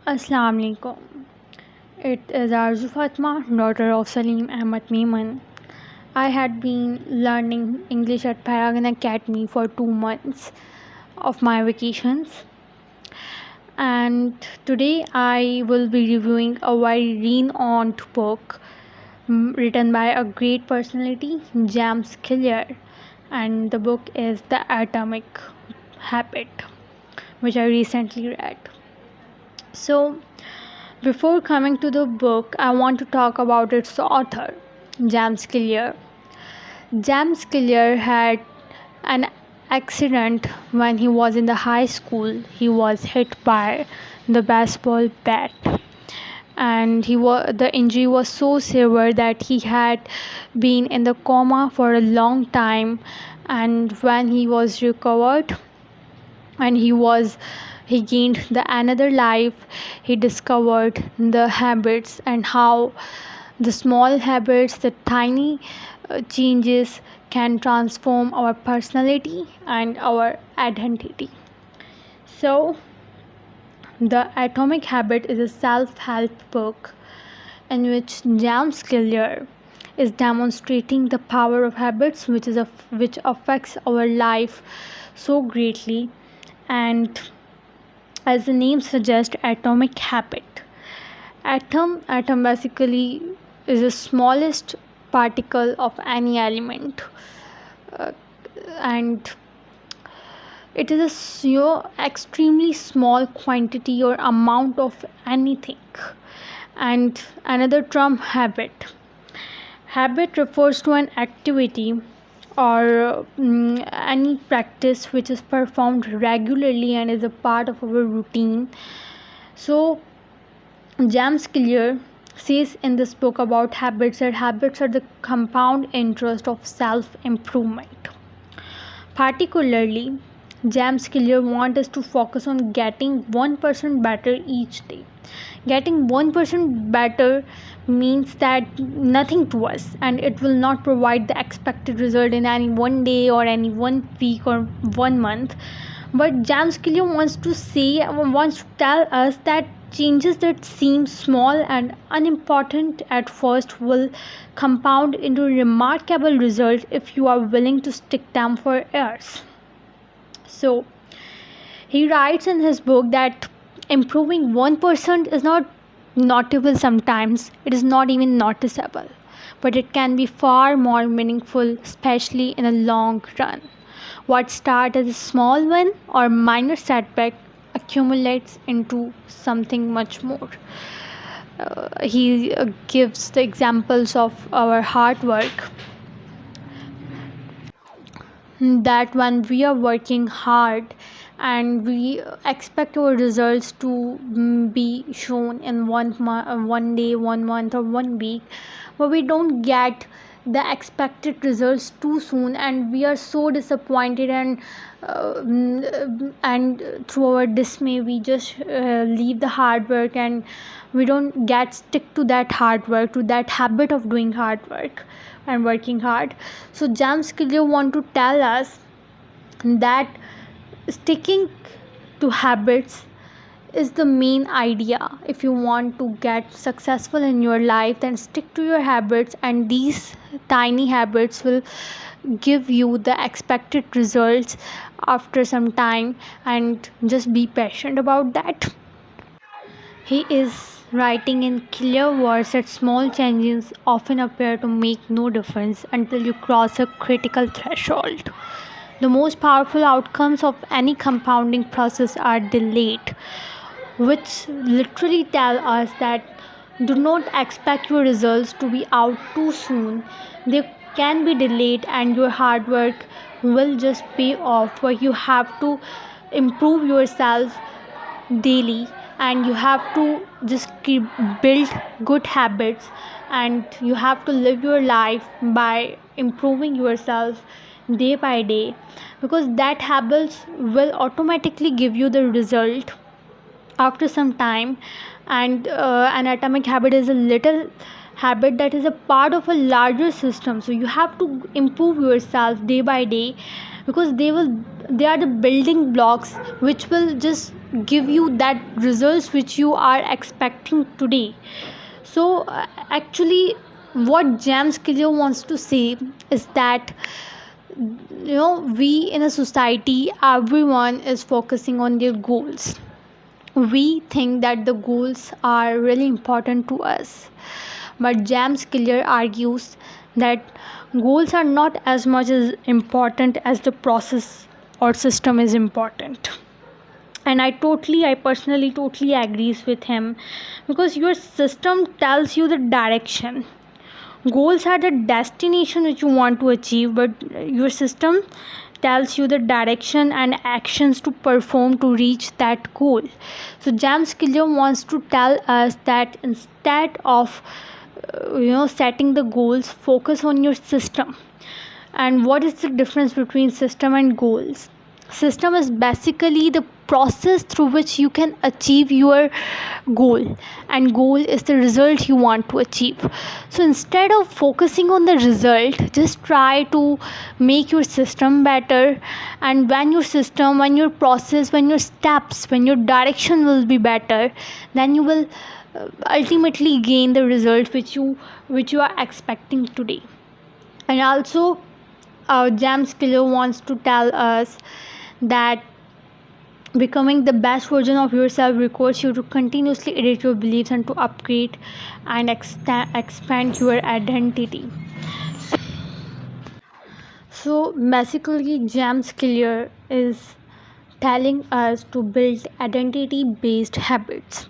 Assalamu alaikum. It is Arzu Fatma, daughter of Salim Ahmad Meeman. I had been learning English at Paragon Academy for 2 months of my vacations, and today I will be reviewing a very renowned book written by a great personality, James Clear, and the book is The Atomic Habit, which I recently read. So, before coming to the book, I want to talk about its author, James Clear. James Clear had an accident when he was in the high school. He was hit by the baseball bat, and the injury was so severe that he had been in the coma for a long time. And when he was recovered, and he gained the another life, he discovered the habits and how the small habits, the tiny changes can transform our personality and our identity. So the Atomic Habit is a self-help book in which James Clear is demonstrating the power of habits, which affects our life so greatly. And as the name suggests, atomic habit. Atom basically is the smallest particle of any element, uh, and it is extremely small quantity or amount of anything. And another term, habit. Habit refers to an activity or any practice which is performed regularly and is a part of our routine. So James Clear says in this book about habits that habits are the compound interest of self improvement. Particularly, James Clear wants us to focus on getting 1% better each day. Getting 1% better means that nothing to us, and it will not provide the expected result in any one day or any 1 week or 1 month. But James Clear wants to tell us that changes that seem small and unimportant at first will compound into remarkable results if you are willing to stick them for years. So he writes in his book that improving 1% is not notable sometimes, it is not even noticeable, but it can be far more meaningful, especially in a long run. What starts as a small win or minor setback accumulates into something much more. He gives the examples of our hard work, that when we are working hard and we expect our results to be shown in one day, 1 month, or 1 week, but we don't get the expected results too soon, and we are so disappointed, and through our dismay we just leave the hard work, and we don't get stick to that hard work, to that habit of doing hard work and working hard. So James Clear want to tell us that sticking to habits is the main idea. If you want to get successful in your life, then stick to your habits, and these tiny habits will give you the expected results after some time, and just be patient about that. He is writing in clear words that small changes often appear to make no difference until you cross a critical threshold. The most powerful outcomes of any compounding process are delayed, which literally tell us that do not expect your results to be out too soon. They can be delayed, and your hard work will just pay off. But you have to improve yourself daily, and you have to just build good habits, and you have to live your life by improving yourself day by day, because that habits will automatically give you the result after some time. And an atomic habit is a little habit that is a part of a larger system, so you have to improve yourself day by day, because they are the building blocks which will just give you that results which you are expecting today. So actually, what James Clear wants to say is that, we in a society, everyone is focusing on their goals. We think that the goals are really important to us, but James Clear argues that goals are not as much as important as the process or system is important. And I personally totally agrees with him, because your system tells you the direction. Goals are the destination which you want to achieve, but your system tells you the direction and actions to perform to reach that goal. So James Clear wants to tell us that instead of setting the goals, focus on your system. And what is the difference between system and goals? System is basically the process through which you can achieve your goal, and goal is the result you want to achieve. So instead of focusing on the result, just try to make your system better. And when your system, when your process, when your steps, when your direction will be better, then you will ultimately gain the result which you are expecting today. And also, James Clear wants to tell us that becoming the best version of yourself requires you to continuously edit your beliefs and to upgrade and expand your identity. So basically, James Clear is telling us to build identity based habits.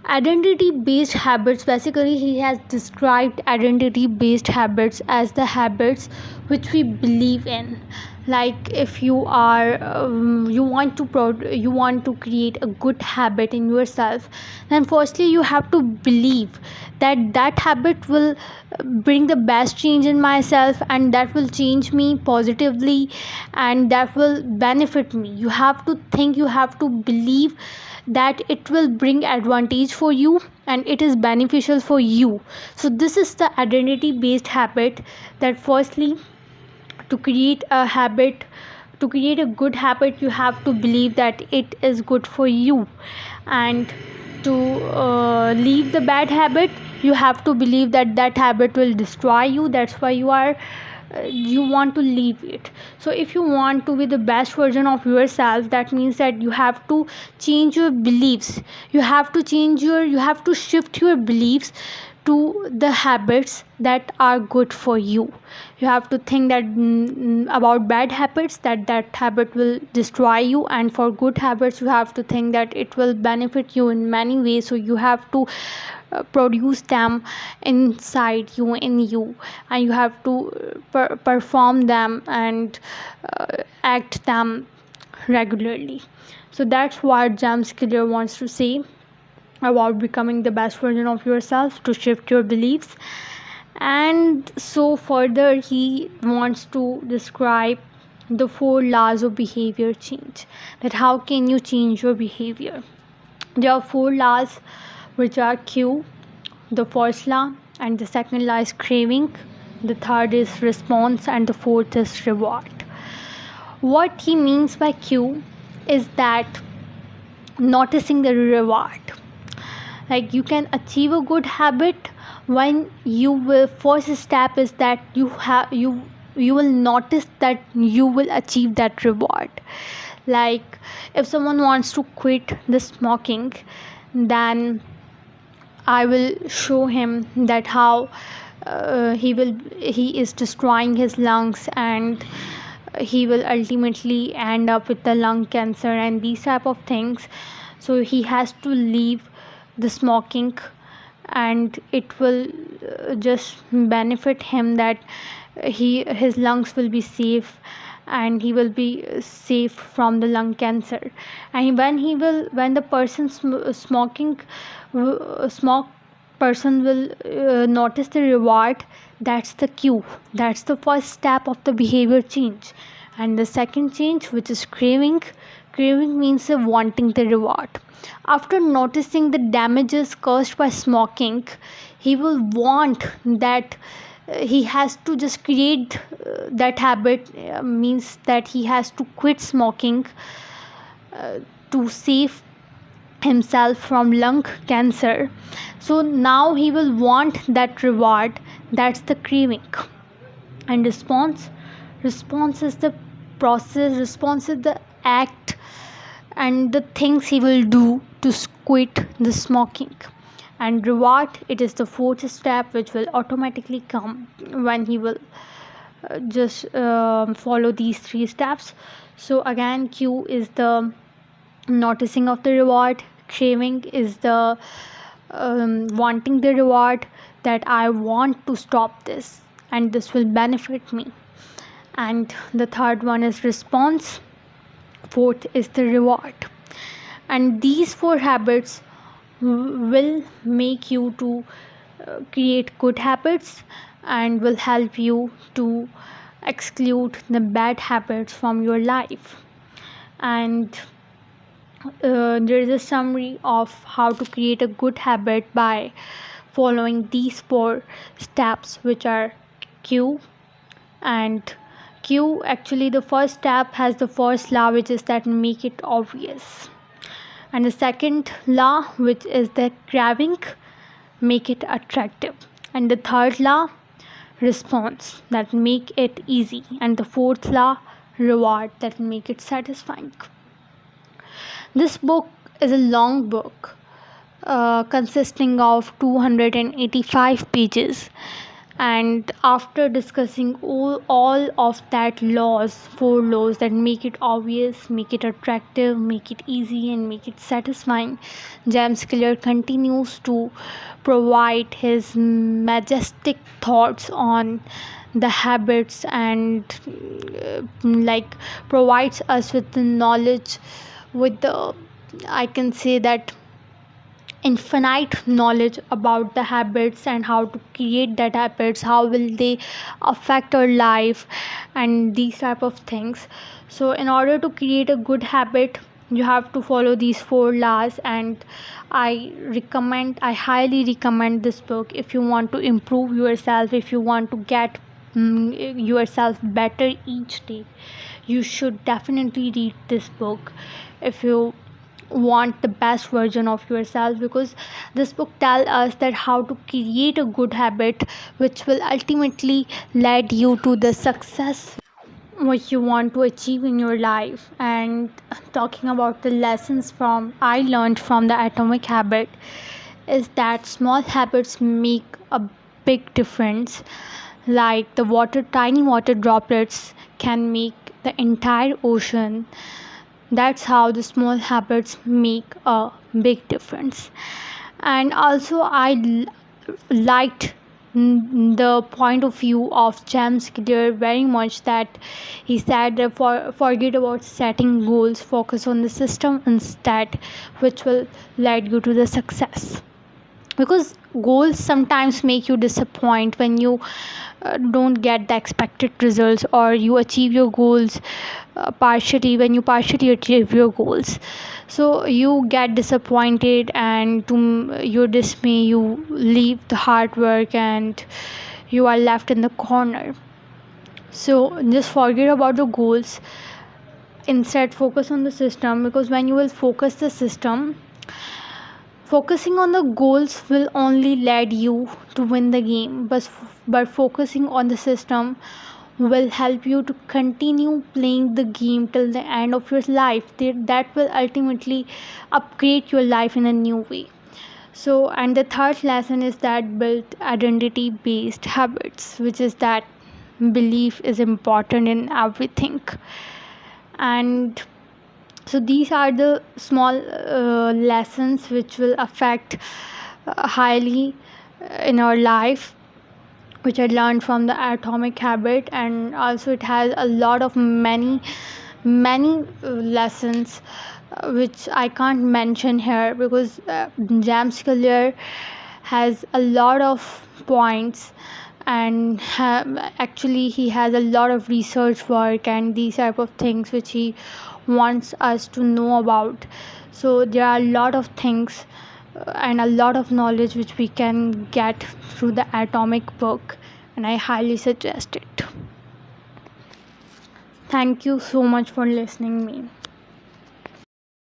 Identity based habits, basically he has described identity based habits as the habits which we believe in. Like if you are you want to create a good habit in yourself, then firstly you have to believe that habit will bring the best change in myself, and that will change me positively, and that will benefit me. You have to think, you have to believe that it will bring advantage for you and it is beneficial for you. So this is the identity based habit, that firstly, to create a good habit, you have to believe that it is good for you. And to leave the bad habit, you have to believe that habit will destroy you. That's why you want to leave it. So if you want to be the best version of yourself, that means that you have to change your beliefs. You have to shift your beliefs to the habits that are good for you. You have to think that about bad habits, that habit will destroy you, and for good habits you have to think that it will benefit you in many ways. So you have to produce them inside you, in you, and you have to perform them and act them regularly. So that's what James Clear wants to say about becoming the best version of yourself, to shift your beliefs. And so further he wants to describe the 4 laws of behavior change, that how can you change your behavior. There are 4 laws, which are cue, the first law, and the second law is craving, the third is response, and the fourth is reward. What he means by cue is that noticing the reward. Like you can achieve a good habit when you will, first step is that you will notice that you will achieve that reward. Like if someone wants to quit the smoking, then I will show him that how he is destroying his lungs, and he will ultimately end up with the lung cancer and these type of things. So he has to leave the smoking, and it will just benefit him, that his lungs will be safe and he will be safe from the lung cancer. And when the person smoke person will notice the reward, that's the cue, that's the first step of the behavior change. And the second change, which is craving means wanting the reward. After noticing the damages caused by smoking, he will want that he has to just create that habit, means that he has to quit smoking. to save himself from lung cancer. So now he will want that reward. That's the craving. And response is the process, response is the act and the things he will do to quit the smoking. And reward, it is the fourth step which will automatically come when he will just follow these three steps. So again, Q is the noticing of the reward, craving is the wanting the reward, that I want to stop this and this will benefit me. And the third one is response, fourth is the reward. And these four habits will make you to create good habits and will help you to exclude the bad habits from your life. And there is a summary of how to create a good habit by following these four steps, which are Q. And Q, actually the first step has the first law, which is that make it obvious. And the second law, which is the craving, make it attractive. And the third law, response, that make it easy. And the fourth law, reward, that make it satisfying. This book is a long book consisting of 285 pages. And after discussing all of that four laws that make it obvious, make it attractive, make it easy, and make it satisfying, James Clear continues to provide his majestic thoughts on the habits and provides us with the knowledge, with the, I can say that, infinite knowledge about the habits and how to create that habits, how will they affect our life, and these type of things. So in order to create a good habit, you have to follow these four laws. And I highly recommend this book if you want to improve yourself, if you want to get yourself better each day. You should definitely read this book if you want the best version of yourself, because this book tells us that how to create a good habit which will ultimately lead you to the success what you want to achieve in your life. And talking about the lessons I learned from the Atomic Habit is that small habits make a big difference. Like the tiny water droplets can make the entire ocean. That's how the small habits make a big difference. And also I liked the point of view of James Clear very much, that he said that forget about setting goals, focus on the system instead, which will lead you to the success. Because goals sometimes make you disappoint when you don't get the expected results, or you achieve your goals when you partially achieve your goals. So you get disappointed, and to your dismay you leave the hard work and you are left in the corner. So just forget about the goals, instead focus on the system, because when you will focus the system, focusing on the goals will only lead you to win the game, but focusing on the system will help you to continue playing the game till the end of your life. That will ultimately upgrade your life in a new way. So, and the third lesson is that build identity based habits, which is that belief is important in everything. And so these are the small lessons which will affect highly in our life, which I learned from the Atomic Habit. And also it has a lot of many lessons which I can't mention here, because James Clear has a lot of points, and actually he has a lot of research work and these type of things which he wants us to know about. So there are a lot of things and a lot of knowledge which we can get through the Atomic book, and I highly suggest it. Thank you so much for listening me.